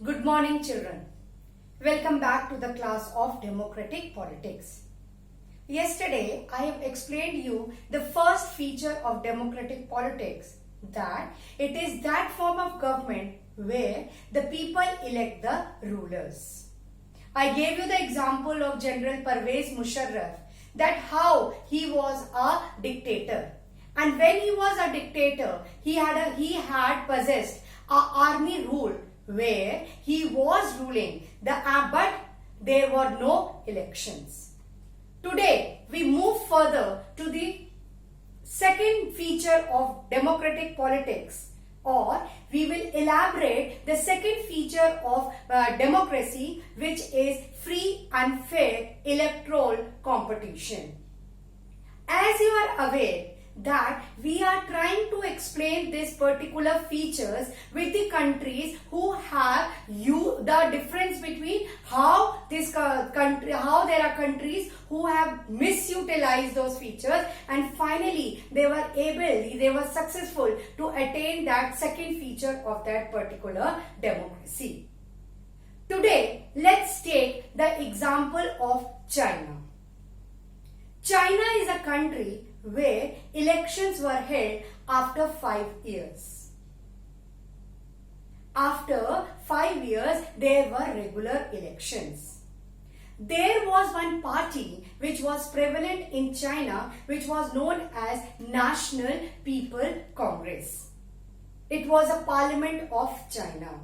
Good morning, children. Welcome back to the class of Democratic Politics. Yesterday, I have explained you the first feature of democratic politics, that it is that form of government where the people elect the rulers. I gave you the example of General Pervez Musharraf, that how he was a dictator. And when he was a dictator, he had possessed a army rule where he was ruling but there were no elections. Today we move further to the second feature of democratic politics, or we will elaborate the second feature of democracy, which is free and fair electoral competition. As you are aware that we are trying to explain these particular features with the countries who have the difference between how there are countries who have misutilized those features, and finally they were successful to attain that second feature of that particular democracy. Today let's take the example of China. China is a country where elections were held after 5 years. After 5 years, there were regular elections. There was one party which was prevalent in China, which was known as National People Congress. It was a parliament of China.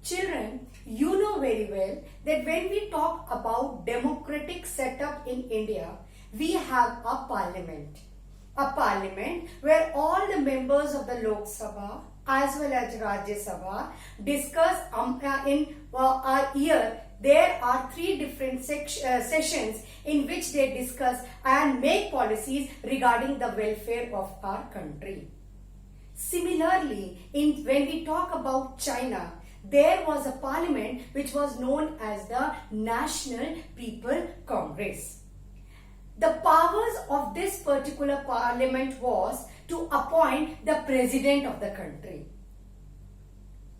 Children, you know very well that when we talk about democratic setup in India, we have a parliament where all the members of the Lok Sabha as well as Rajya Sabha discuss in a year. There are 3 different sessions in which they discuss and make policies regarding the welfare of our country. Similarly, when we talk about China, there was a parliament which was known as the National People Congress. The powers of this particular parliament was to appoint the president of the country.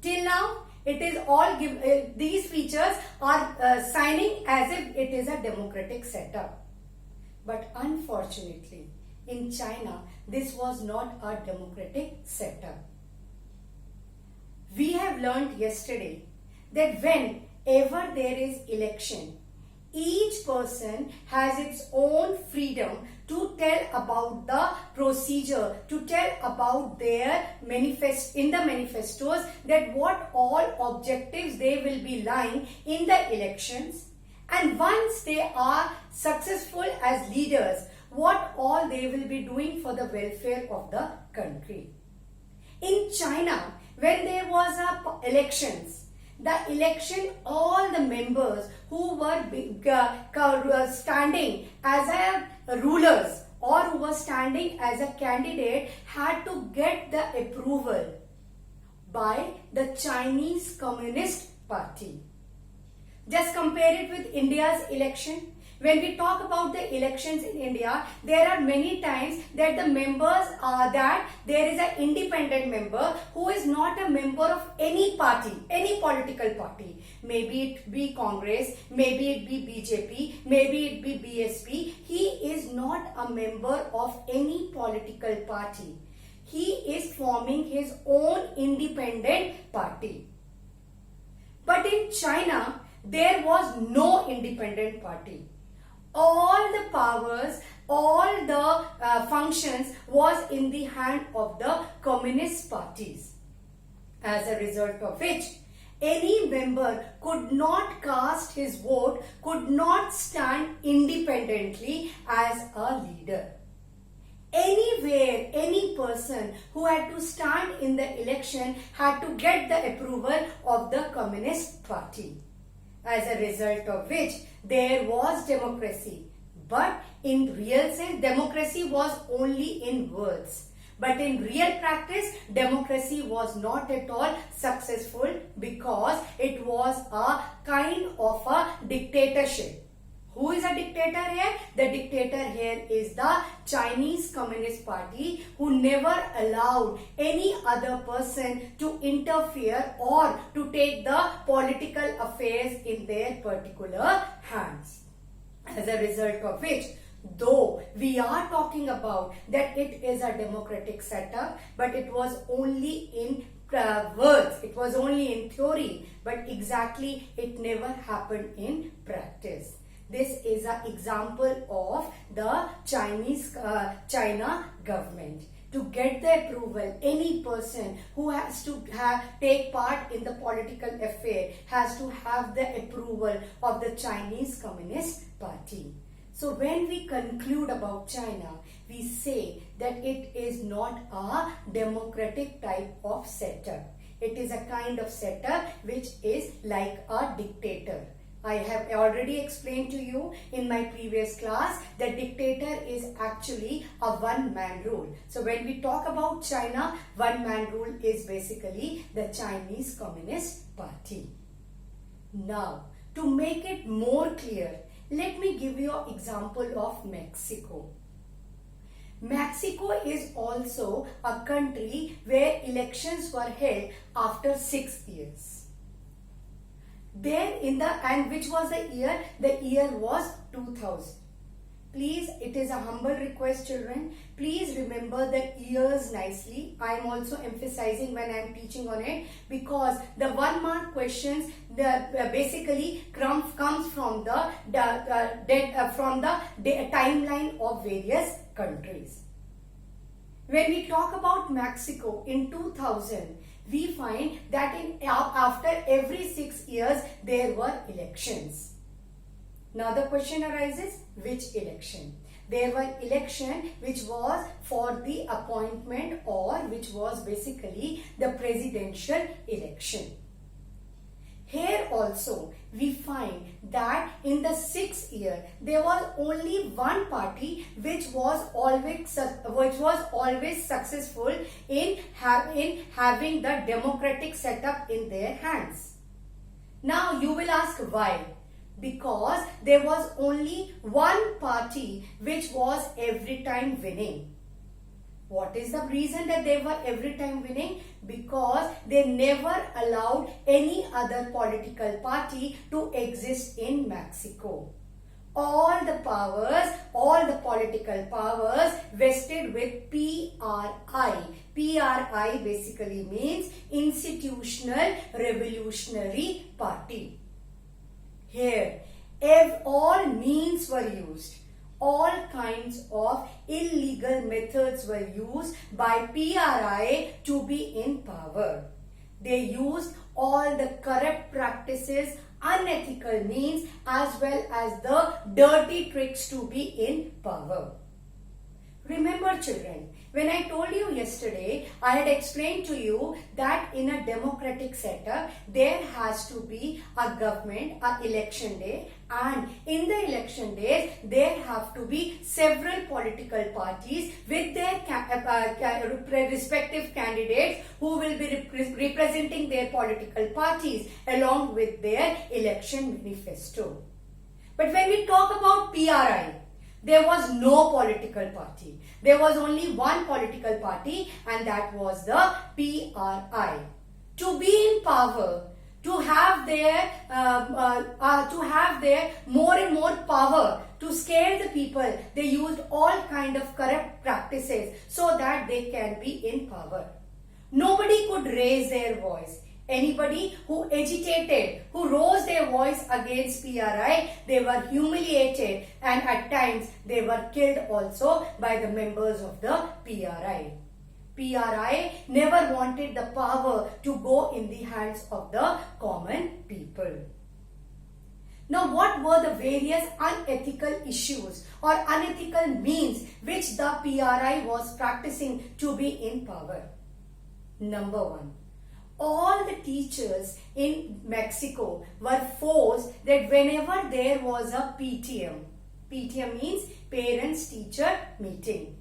Till now, it is all these features are signing as if it is a democratic setup. But unfortunately, in China, this was not a democratic setup. We have learned yesterday that whenever there is election, each person has its own freedom to tell about the procedure, to tell about their manifestos, that what all objectives they will be lying in the elections, and once they are successful as leaders, what all they will be doing for the welfare of the country. In China, when there was elections, all the members who were standing as rulers or who were standing as a candidate had to get the approval by the Chinese Communist Party. Just compare it with India's election. When we talk about the elections in India, there are many times that the members are that there is an independent member who is not a member of any party, any political party. Maybe it be Congress, maybe it be BJP, maybe it be BSP. He is not a member of any political party. He is forming his own independent party. But in China, there was no independent party. All the powers, all the functions was in the hand of the communist parties. As a result of which, any member could not cast his vote, could not stand independently as a leader. Anywhere, any person who had to stand in the election had to get the approval of the Communist Party. As a result of which, there was democracy. But in real sense, democracy was only in words. But in real practice, democracy was not at all successful because it was a kind of a dictatorship Who is a dictator here? The dictator here is the Chinese Communist Party, who never allowed any other person to interfere or to take the political affairs in their particular hands. As a result of which, though we are talking about that it is a democratic setup, but it was only in words, it was only in theory, but exactly it never happened in practice. This is an example of the China government. To get the approval, any person who has to take part in the political affair has to have the approval of the Chinese Communist Party. So when we conclude about China, we say that it is not a democratic type of setup. It is a kind of setup which is like a dictator. I have already explained to you in my previous class that dictator is actually a one-man rule. So when we talk about China, one-man rule is basically the Chinese Communist Party. Now, to make it more clear, let me give you an example of Mexico. Mexico is also a country where elections were held after 6 years. There and which was the year? The year was 2000. Please, it is a humble request, children. Please remember the years nicely. I am also emphasizing when I am teaching on it, because the 1 mark questions basically comes from the timeline of various countries. When we talk about Mexico in 2000, we find that after every 6 years there were elections. Now the question arises, which election? There were election which was for the appointment, or which was basically the presidential election. Here also we find that in the 6th year there was only one party which was always successful in having the democratic setup in their hands. Now you will ask why? Because there was only one party which was every time winning. What is the reason that they were every time winning? Because they never allowed any other political party to exist in Mexico. All the political powers vested with PRI. PRI basically means Institutional Revolutionary Party. Here, all means were used. All kinds of illegal methods were used by PRI to be in power. They used all the corrupt practices, unethical means, as well as the dirty tricks to be in power. Remember, children, when I told you yesterday, I had explained to you that in a democratic setup, there has to be a government, an election day, and in the election days, there have to be several political parties with their respective candidates who will be representing their political parties along with their election manifesto. But when we talk about PRI, there was no political party. There was only one political party, and that was the PRI. To be in power, to have their more and more power, to scare the people, they used all kind of corrupt practices so that they can be in power. Nobody could raise their voice. Anybody who agitated, who rose their voice against PRI, they were humiliated, and at times they were killed also by the members of the PRI. PRI never wanted the power to go in the hands of the common people. Now, what were the various unethical issues or unethical means which the PRI was practicing to be in power? Number one, all the teachers in Mexico were forced that whenever there was a PTM, PTM means Parents Teacher Meeting.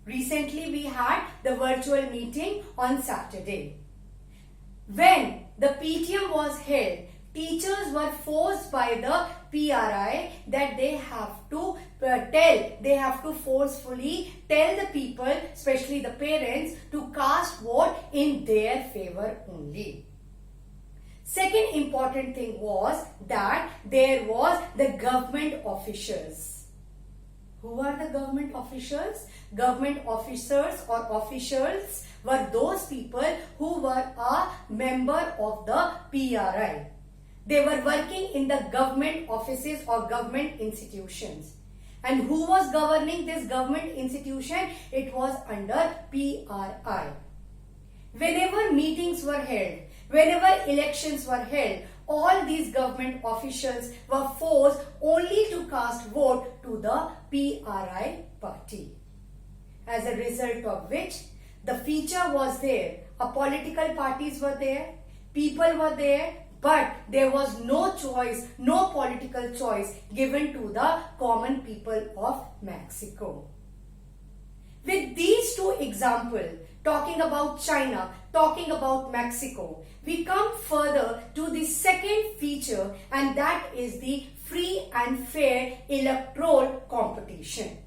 Recently we had the virtual meeting on Saturday. When the PTM was held, teachers were forced by the PRI that they have to forcefully tell the people, especially the parents, to cast vote in their favor only. Second important thing was that there was the government officials. Who are the government officials? Government officers or officials were those people who were a member of the PRI. They were working in the government offices or government institutions. And who was governing this government institution? It was under PRI. Whenever meetings were held, whenever elections were held, all these government officials were forced only to cast vote to the PRI party. As a result of which, the feature was there. Political parties were there, people were there, but there was no choice, no political choice given to the common people of Mexico. With these two examples, talking about China, talking about Mexico, we come further to the second feature, and that is the free and fair electoral competition.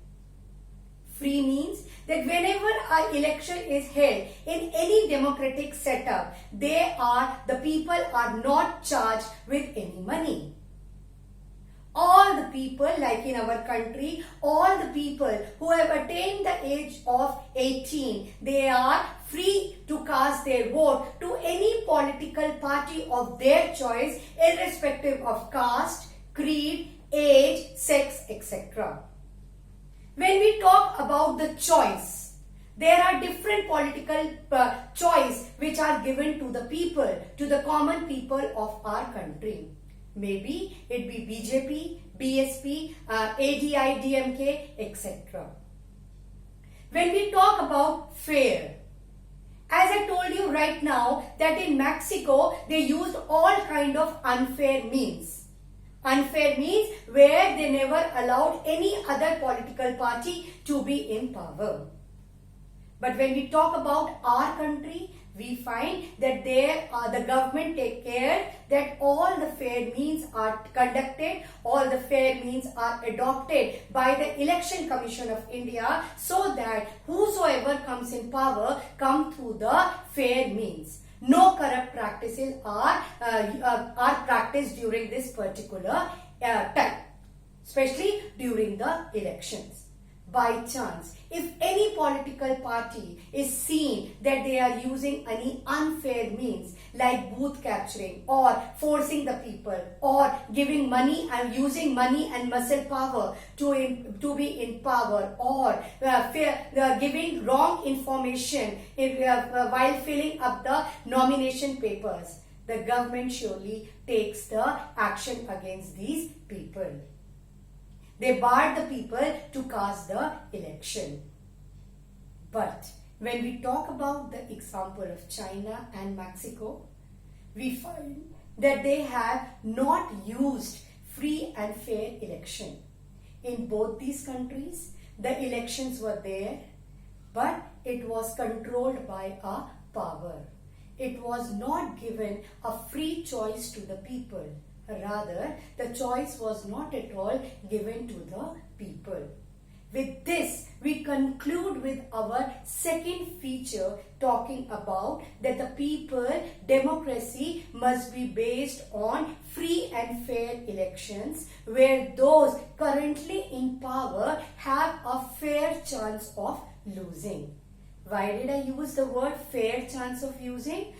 Free means that whenever an election is held in any democratic setup, the people are not charged with any money. All the people, like in our country, all the people who have attained the age of 18, they are free to cast their vote to any political party of their choice, irrespective of caste, creed, age, sex, etc. When we talk about the choice, there are different political choice which are given to the people, to the common people of our country. Maybe it be BJP, BSP, ADI, etc. When we talk about fair, as I told you right now that in Mexico they used all kind of unfair means. Unfair means where they never allowed any other political party to be in power. But when we talk about our country, we find that the government take care that all the fair means are conducted, all the fair means are adopted by the Election Commission of India, so that whosoever comes in power come through the fair means. No corrupt practices are practiced during this particular time, especially during the elections. By chance, if any political party is seen that they are using any unfair means like booth capturing or forcing the people or giving money and using money and muscle power to be in power, or giving wrong information while filling up the nomination papers, the government surely takes the action against these people. They barred the people to cast the election. But when we talk about the example of China and Mexico, we find that they have not used free and fair election. In both these countries, the elections were there, but it was controlled by a power. It was not given a free choice to the people. Rather, the choice was not at all given to the people. With this, we conclude with our second feature, talking about that the people democracy must be based on free and fair elections, where those currently in power have a fair chance of losing. Why did I use the word fair chance of losing?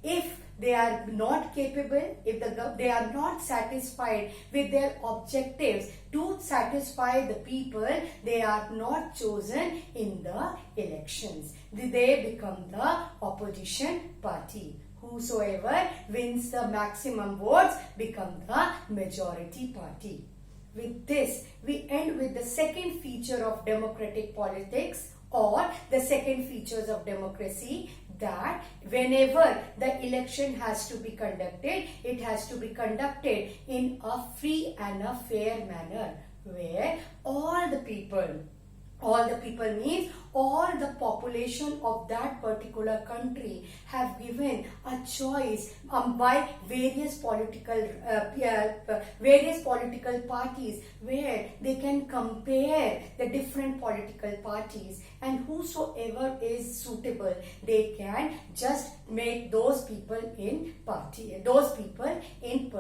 If they are not capable, if they are not satisfied with their objectives to satisfy the people, they are not chosen in the elections. They become the opposition party. Whosoever wins the maximum votes become the majority party. With this, we end with the second feature of democratic politics, or the second features of democracy, that whenever the election has to be conducted, it has to be conducted in a free and a fair manner, where all the people All the people means all the population of that particular country have given a choice by various political parties, where they can compare the different political parties, and whosoever is suitable, they can just make those people in party, those people in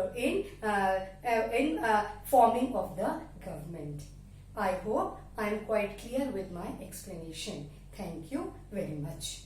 forming of the government. I hope I am quite clear with my explanation. Thank you very much.